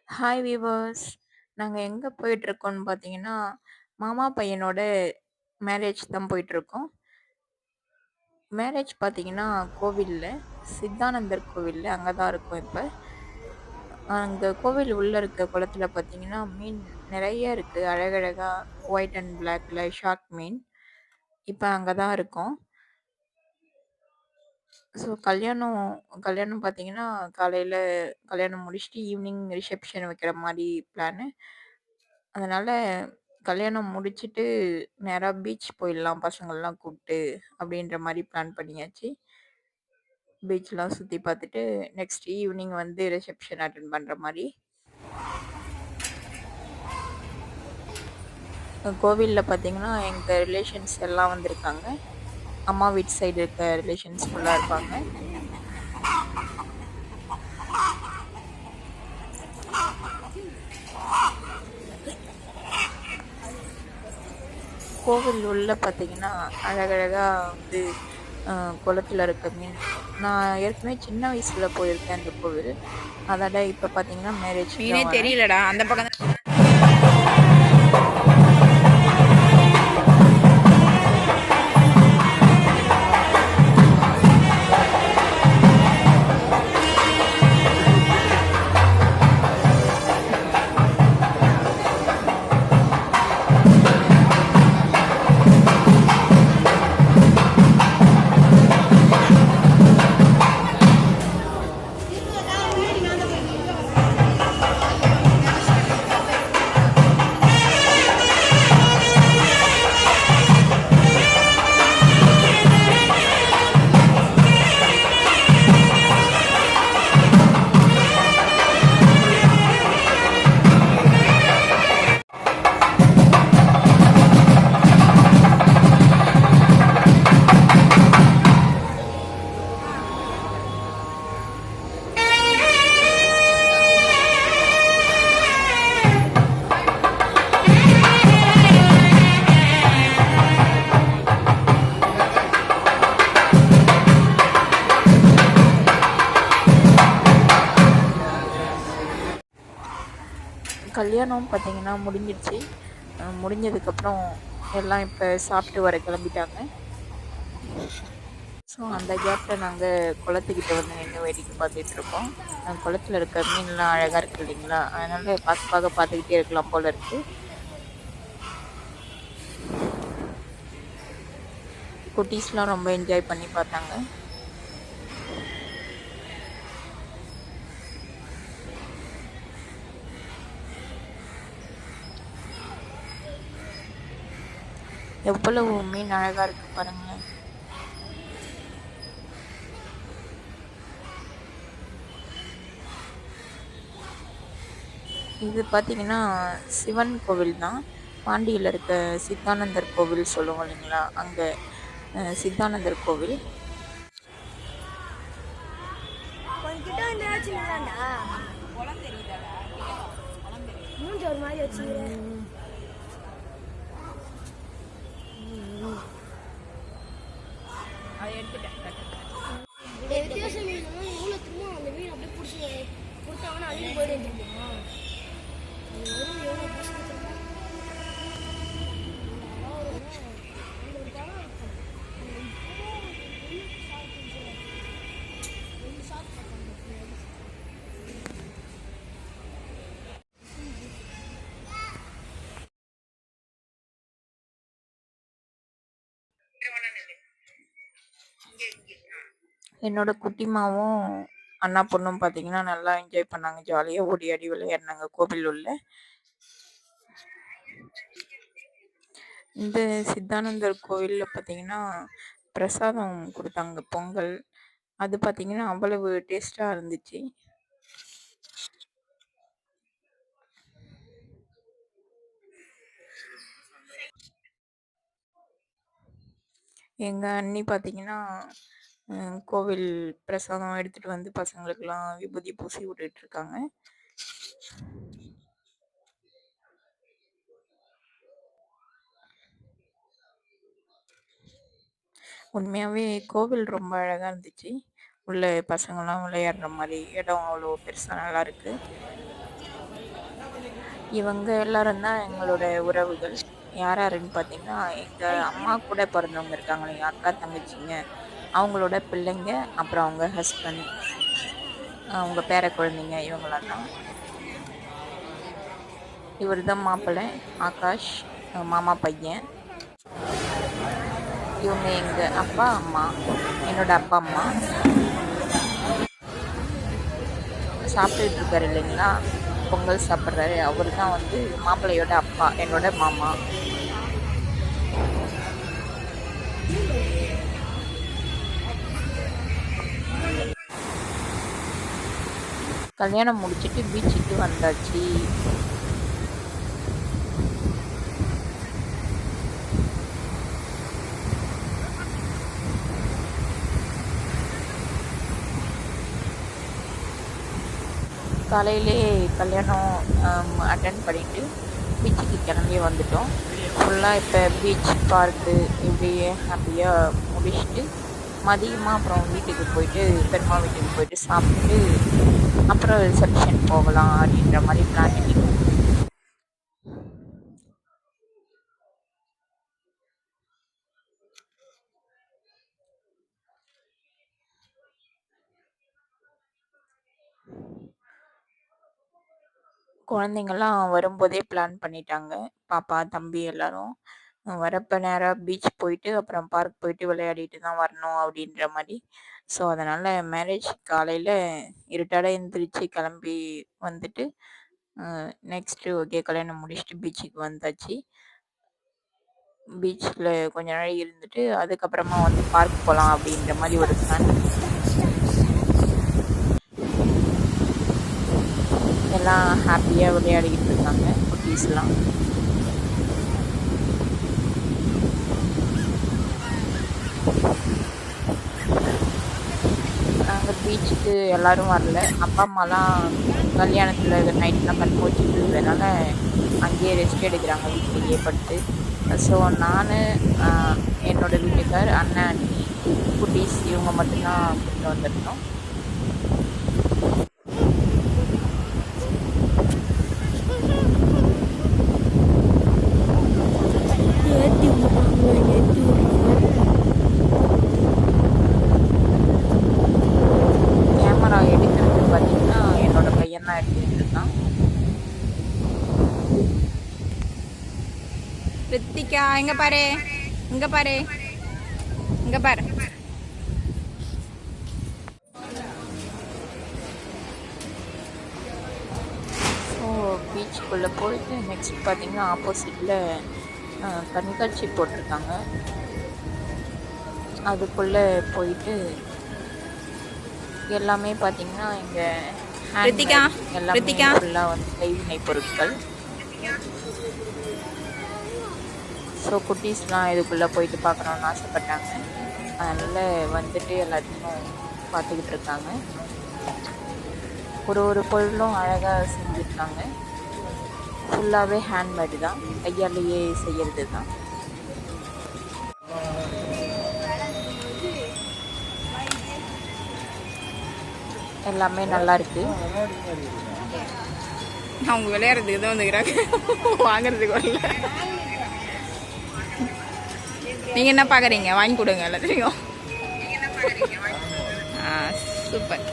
Hi viewers. நாங்க எங்க போயிட்டுருக்கோம்னு பார்த்தீங்கன்னா, மாமா பையனோட மேரேஜ் தான் போயிட்டுருக்கோம். மேரேஜ் பார்த்தீங்கன்னா, கோவில்ல, சித்தானந்தர் கோவில்ல அங்க தான் இருக்கோம் இப்ப. அங்க கோவில் உள்ள இருக்க குளத்துல பார்த்தீங்கன்னா, மீன் நெறைய இருக்கு. அழகழகா ஒயிட் அண்ட் பிளாக்ல ஷார்க் மீன். இப்ப அங்க தான் இருக்கோம். ஸோ கல்யாணம் கல்யாணம் பார்த்தீங்கன்னா, காலையில கல்யாணம் முடிச்சுட்டு ஈவினிங் ரிசப்ஷன் வைக்கிற மாரி பிளானு. அதனால கல்யாணம் முடிச்சுட்டு நேரா பீச் போயிடலாம் பசங்கள்லாம் கூப்ட்டு, அப்படின்ற மாரி பிளான் பண்ணியாச்சு. பீச்லாம் சுத்தி பார்த்துட்டு, நெக்ஸ்ட் ஈவினிங் வந்து ரிசப்ஷன் அட்டெண்ட் பண்ற மாரி. கோவில்ல பார்த்தீங்கன்னா, எங்க ரிலேஷன்ஸ் எல்லாம் வந்திருக்காங்க. அம்மா வீட்டு சைடு இருக்க ரிலேஷன்ஸ் ஃபுல்லா இருப்பாங்க. கோவில் உள்ள பார்த்தீங்கன்னா, அழகழகா வந்து அ குளத்துல இருக்க மீன் நான் ஏற்கனவே சின்ன வயசுல போயிருக்கேன் அந்த கோவில். அதோட இப்ப பார்த்தீங்கன்னா மேரேஜ்க்கு மீனே தான் வரேன். தெரியலடா அந்த பக்கம் தான். கல்யாணம் பார்த்தீங்கன்னா முடிஞ்சிடுச்சு. முடிஞ்சதுக்கப்புறம் எல்லாம் இப்ப சாப்பிட்டு வர கிளம்பிட்டாங்க. ஸோ அந்த கேப்ல நாங்க குளத்துக்கிட்ட வந்து நின்னு வேடிக்கை பார்த்துட்டு இருக்கோம். குளத்துல இருக்க மீன்லாம் அழகா இருக்கு இல்லைங்களா? அதனால பார்த்துக்கிட்டே இருக்கலாம் போல இருக்கு. குட்டீஸ்லாம் ரொம்ப என்ஜாய் பண்ணி பார்த்தாங்க. எவ்வளவு மீன் அழகா இருக்கு பாருங்களேன். இது பார்த்தீங்கன்னா சிவன் கோவில் தான். பாண்டியில இருக்க சித்தானந்தர் கோவில் சொல்லுவோம் இல்லைங்களா? அங்க சித்தானந்தர் கோவில். உன்கிட்ட வந்து வச்சுருந்தாண்டா குளம் தெரியுதாடா? மூஞ்சி ஒரு மாதிரி வச்சுக்கிறேன். அதை எடுத்துட்டேன். வித்தியாசம் மீன் இவ்வளோ திரும்ப அந்த மீன் அப்படியே பிடிச்சி கொடுத்தாங்கன்னா அள்ளி போயிட்டு வந்துருமா அது வரும் எவ்வளோ கஷ்டம் தெரியுமா? அந்த ஒரு படம் இருக்கும். என்னோட குட்டிமாவும் அண்ணா பொண்ணும் பார்த்தீங்கன்னா நல்லா என்ஜாய் பண்ணாங்க. ஜாலியா ஓடி ஆடி விளையாடுனாங்க கோவில் உள்ள. இந்த சித்தானந்தர் கோவில்ல பார்த்தீங்கன்னா, பிரசாதம் குடுத்தாங்க பொங்கல். அது பார்த்தீங்கன்னா, அவ்வளவு டேஸ்ட்டா இருந்துச்சு. எங்க அண்ணி பார்த்தீங்கன்னா, கோவில் பிரசாதம் எடுத்துட்டு வந்து பசங்களுக்கெல்லாம் விபூதி பூசி விட்டுட்டு இருக்காங்க. உண்மையாவே கோவில் ரொம்ப அழகா இருந்துச்சு. உள்ள பசங்கலாம் விளையாடுற மாரி இடம் அவ்வளோ பெருசா நல்லாயிருக்கு. இவங்க எல்லாரும் தான் எங்களோட உறவுகள். யார் யாருன்னு பார்த்தீங்கன்னா, எங்கள் அம்மா கூட பிறந்தவங்க இருக்காங்க இல்லையா, அக்கா தங்கச்சிங்க, அவங்களோட பிள்ளைங்க, அப்புறம் அவங்க ஹஸ்பண்ட், அவங்க பேர குழந்தைங்க, இவங்களாம் தான். இவர் தான் மாப்பிள்ளை ஆகாஷ், மாமா பையன். இவங்க எங்கள் அப்பா அம்மா, என்னோட அப்பா அம்மா. சாப்பிட்டுட்டு இருக்காரு இல்லைங்களா, பொங்கல் சாப்பிட்றாரு, அவர் தான் வந்து மாப்பிள்ளையோட அப்பா, என்னோட மாமா. கல்யாணம் முடிச்சிட்டு பீச்சுக்கு வந்தாச்சு. காலையிலே கல்யாணம் அட்டன் பண்ணிவிட்டு பீச்சுக்கு கிளம்பி வந்துட்டோம். ஃபுல்லாக இப்போ பீச் பார்க்கு இப்படி ஹாப்பியாக முடிச்சுட்டு மதியமாக அப்புறம் வீட்டுக்கு போயிட்டு பெருமா வீட்டுக்கு போயிட்டு சாப்பிட்டுட்டு அப்புறம் ரிசப்ஷன் போகலாம் அப்படின்ற மாதிரி பிளான் பண்ணிட்டோம். குழந்தைங்கள்லாம் வரும்போதே பிளான் பண்ணிட்டாங்க. பாப்பா, தம்பி எல்லாரும். வரப்போ நேராக பீச் போயிட்டு அப்புறம் பார்க் போயிட்டு விளையாடிட்டு தான் வரணும் அப்படின்ற மாதிரி. ஸோ அதனால் மேரேஜ் காலையில் இருட்டாட எழுந்திரிச்சு கிளம்பி வந்துட்டு நெக்ஸ்ட்டு ஓகே கல்யாணம் முடிச்சுட்டு பீச்சுக்கு வந்தாச்சு. பீச்சில் கொஞ்ச நாள் இருந்துட்டு அதுக்கப்புறமா வந்து பார்க் போகலாம் அப்படின்ற மாதிரி ஒரு பிளான். எல்லாம் ஹாப்பியாக விளையாடிக்கிட்டு இருக்காங்க குட்டீஸ்லாம். நாங்கள் பீச்சுக்கு எல்லோரும் வரல. அப்பா அம்மாலாம் கல்யாணத்தில் நைட்லாம் கண் போச்சுட்டு இருந்ததுனால அங்கேயே ரெஸ்ட் எடுக்கிறாங்க வீட்டிலேயே படுத்து. ஸோ நான், என்னோடய வீட்டுக்கார், அண்ணன், அண்ணி, குட்டீஸ் இவங்க மட்டும்தான் கூப்பிட்டு வந்துருந்தோம். கேமரா எடுக்கிறது பார்த்தீங்கன்னா என்னோட பையன் தான் எடுத்துக்கிட்டு இருக்கான். ரித்திகா எங்க பாரு, இங்க பாரு, இங்க பாரு. ஸோ பீச்சுக்குள்ளே போயிட்டு நெக்ஸ்ட் பார்த்தீங்கன்னா ஆப்போசிட்டில் கண்காட்சி போட்டிருக்காங்க. அதுக்குள்ளே போயிட்டு எல்லாமே பார்த்தீங்கன்னா இங்கே ரித்திகா, எல்லாமே ரித்திகா. ஃபுல்லாக வந்து கைவினை பொருட்கள். ஸோ குட்டீஸ்லாம் இதுக்குள்ளே போயிட்டு பார்க்கணுன்னு ஆசைப்பட்டாங்க. அதனால் வந்துட்டு எல்லாத்தையும் பார்த்துக்கிட்டு இருக்காங்க. ஒரு ஒரு பொருளும் அழகாக செஞ்சுருக்காங்க. ஃபுல்லாகவே ஹேண்ட்மேடு தான், கையாலேயே செய்கிறது தான். எல்லாமே நல்லா இருக்கு. அவங்க விளையாடுறதுக்கு தான் வந்துக்கிறாங்க, வாங்குறதுக்கு வரல. நீங்க என்ன பாக்குறீங்க? வாங்கி கொடுங்க எல்லாத்தையும். சூப்பர்.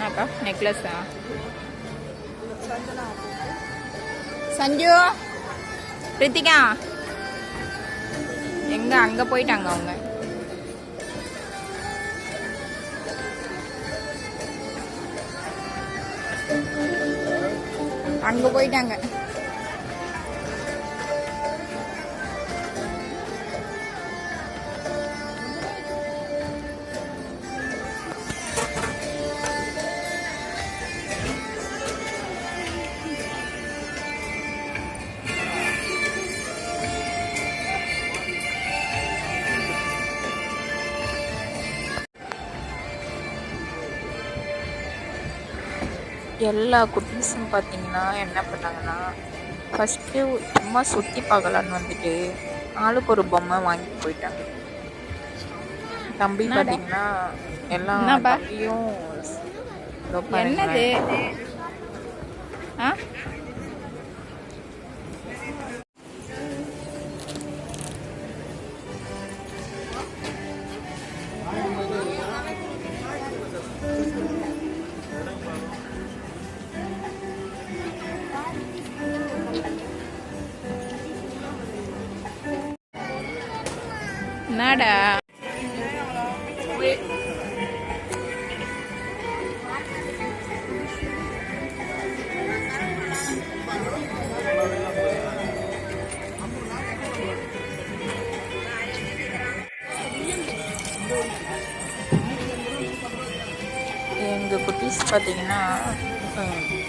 என்னக்கா நெக்லஸா? சஞ்சு, ரித்திகா எங்க? அங்க போயிட்டாங்க அவங்க. அங்க போயிட்டாங்க. எல்லா குட்டீஸும் பார்த்தீங்கன்னா என்ன பண்ணாங்கன்னா, ஃபஸ்ட்டு சும்மா சுற்றி பார்க்கலான்னு வந்துட்டு ஆளுக்கு ஒரு பொம்மை வாங்கிட்டு போயிட்டாங்க. தம்பி என்னடா? பார்த்தீங்கன்னா எல்லா என்னப்பா? தம்பியும் இதோ என்னது? பாருங்களேன். ஆ? என்னடா? எங்கள் குட்டீஸ் பார்த்தீங்கன்னா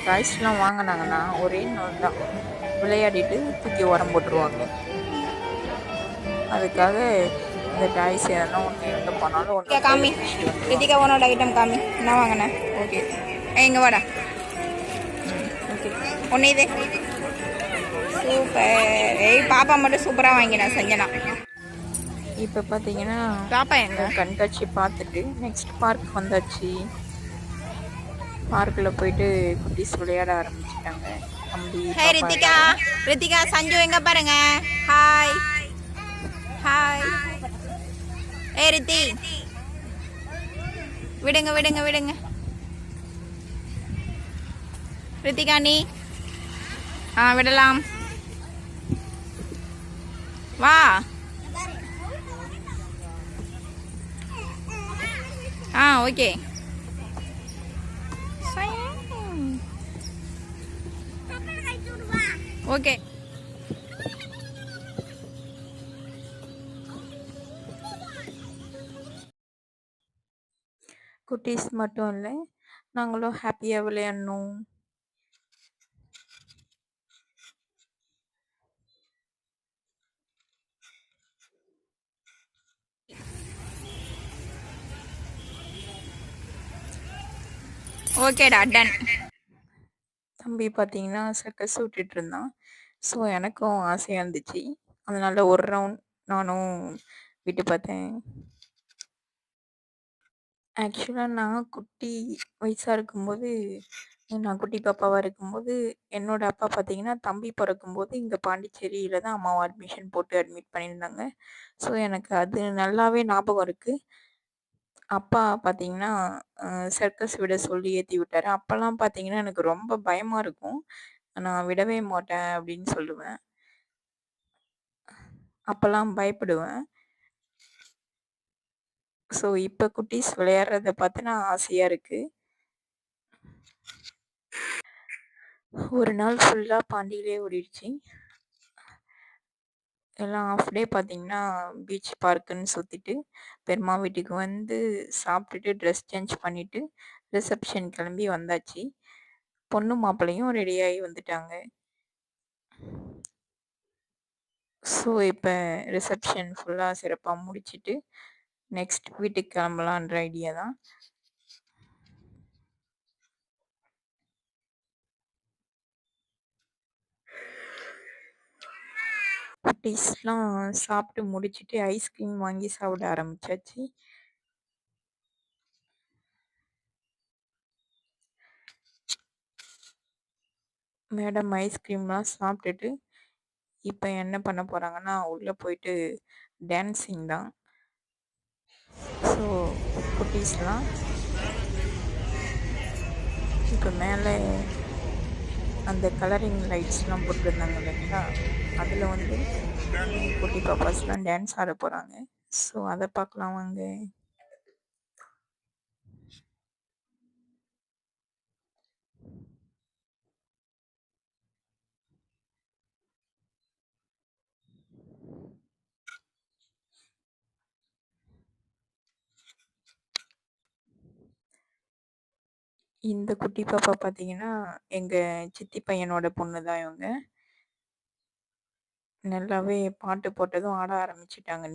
டாய்ஸ்லாம் வாங்கினாங்கன்னா ஒரே நாள் தான் விளையாடிட்டு தூக்கி உரம் போட்டுருவாங்க. அதுக்காக இந்த டாய்ஸ் எதனா ஒன்று எங்கே போனாலும் ஒன்று ரித்திகா காமி. ரித்திகா உன்னோட ஐட்டம் காமி. என்ன வாங்கினேன்? ஓகே இங்க வாடா. ஓகே. ஒன்று இது சூப்பர். பாப்பா மட்டும் சூப்பராக வாங்கினேன் சஞ்சனா. இப்போ பார்த்தீங்கன்னா பாப்பா எங்க? கண்காட்சி பார்த்துட்டு நெக்ஸ்ட் பார்க் வந்தாச்சு. பார்க்கில் போயிட்டு குட்டீஸ் விளையாட ஆரம்பிச்சிட்டாங்க. தம்பி ஹே பாப்பா ரித்திகா. எல்லாரும். ரித்திகா சஞ்சு எங்க பாருங்க. Hi hi. ரித்தி விடுங்க விடுங்க விடுங்க. ரித்திகா நீ விடலாம். வா. ஓகே. ஓகே. குட்டீஸ் மட்டும் இல்லை, நாங்களும் ஹாப்பியாக விளையாடணும். ஓகேடா டன். தம்பி பார்த்தீங்கன்னா சர்க்கஸ் விட்டுட்டு இருந்தான். ஸோ எனக்கும் ஆசையாக இருந்துச்சு. அதனால ஒரு ரவுண்ட் நானும் விட்டு பார்த்தேன். ஆக்சுவலாக நான் குட்டி வயசாக இருக்கும்போது, நான் குட்டி பாப்பாவாக இருக்கும்போது, என்னோட அப்பா பார்த்தீங்கன்னா தம்பி பிறக்கும்போது இங்கே பாண்டிச்சேரியில் தான் அம்மாவை அட்மிஷன் போட்டு அட்மிட் பண்ணியிருந்தாங்க. ஸோ எனக்கு அது நல்லாவே ஞாபகம் இருக்குது. அப்பா பார்த்தீங்கன்னா சர்க்கஸ் விட சொல்லி ஏற்றி விட்டாரு. அப்போல்லாம் பார்த்தீங்கன்னா எனக்கு ரொம்ப பயமாக இருக்கும். நான் விடவே மாட்டேன் அப்படின்னு சொல்லுவேன். அப்போல்லாம் பயப்படுவேன். ஸோ இப்போ குட்டீஸ் விளையாடுறத பார்த்து ஆசையாக இருக்குது. ஒரு நாள் ஃபுல்லாக பாண்டியிலே ஓடிடுச்சு. எல்லாம் ஆஃப் டே பார்த்தீங்கன்னா பீச் பார்க்குன்னு சுற்றிட்டு பெரியம்மா வீட்டுக்கு வந்து சாப்பிட்டுட்டு ட்ரெஸ் சேஞ்ச் பண்ணிவிட்டு ரிசப்ஷன் கிளம்பி வந்தாச்சு. பொண்ணு மாப்பிள்ளையும் ரெடியாகி வந்துட்டாங்க. ஸோ இப்போ ரிசப்ஷன் ஃபுல்லாக சிறப்பாக முடிச்சுட்டு நெக்ஸ்ட் வீட்டுக்கு கிளம்பலான்ற ஐடியா தான். குட்டீஸ்லாம் சாப்பிட்டு முடிச்சுட்டு ஐஸ்கிரீம் வாங்கி சாப்பிட ஆரம்பிச்சாச்சு. மேடம் ஐஸ்கிரீம்லாம் சாப்பிட்டுட்டு இப்போ என்ன பண்ண போகிறாங்கன்னா உள்ளே போயிட்டு டான்ஸிங் தான். ஸோ குட்டீஸ்லாம் இப்போ மேலே அந்த கலரிங் லைட்ஸ்லாம் போட்டிருந்தாங்க இல்லைங்களா, அதில் வந்து குட்டி பாப்பாஸ்லாம் டான்ஸ் ஆட போகிறாங்க. ஸோ அதை பார்க்கலாம் வாங்க. இந்த குட்டி பாப்பா பார்த்தீங்கன்னா எங்கள் சித்தி பையனோட பொண்ணு தான் இவங்க. நல்லாவே பாட்டு போட்டதும் ஆட ஆரம்பிச்சிட்டாங்க.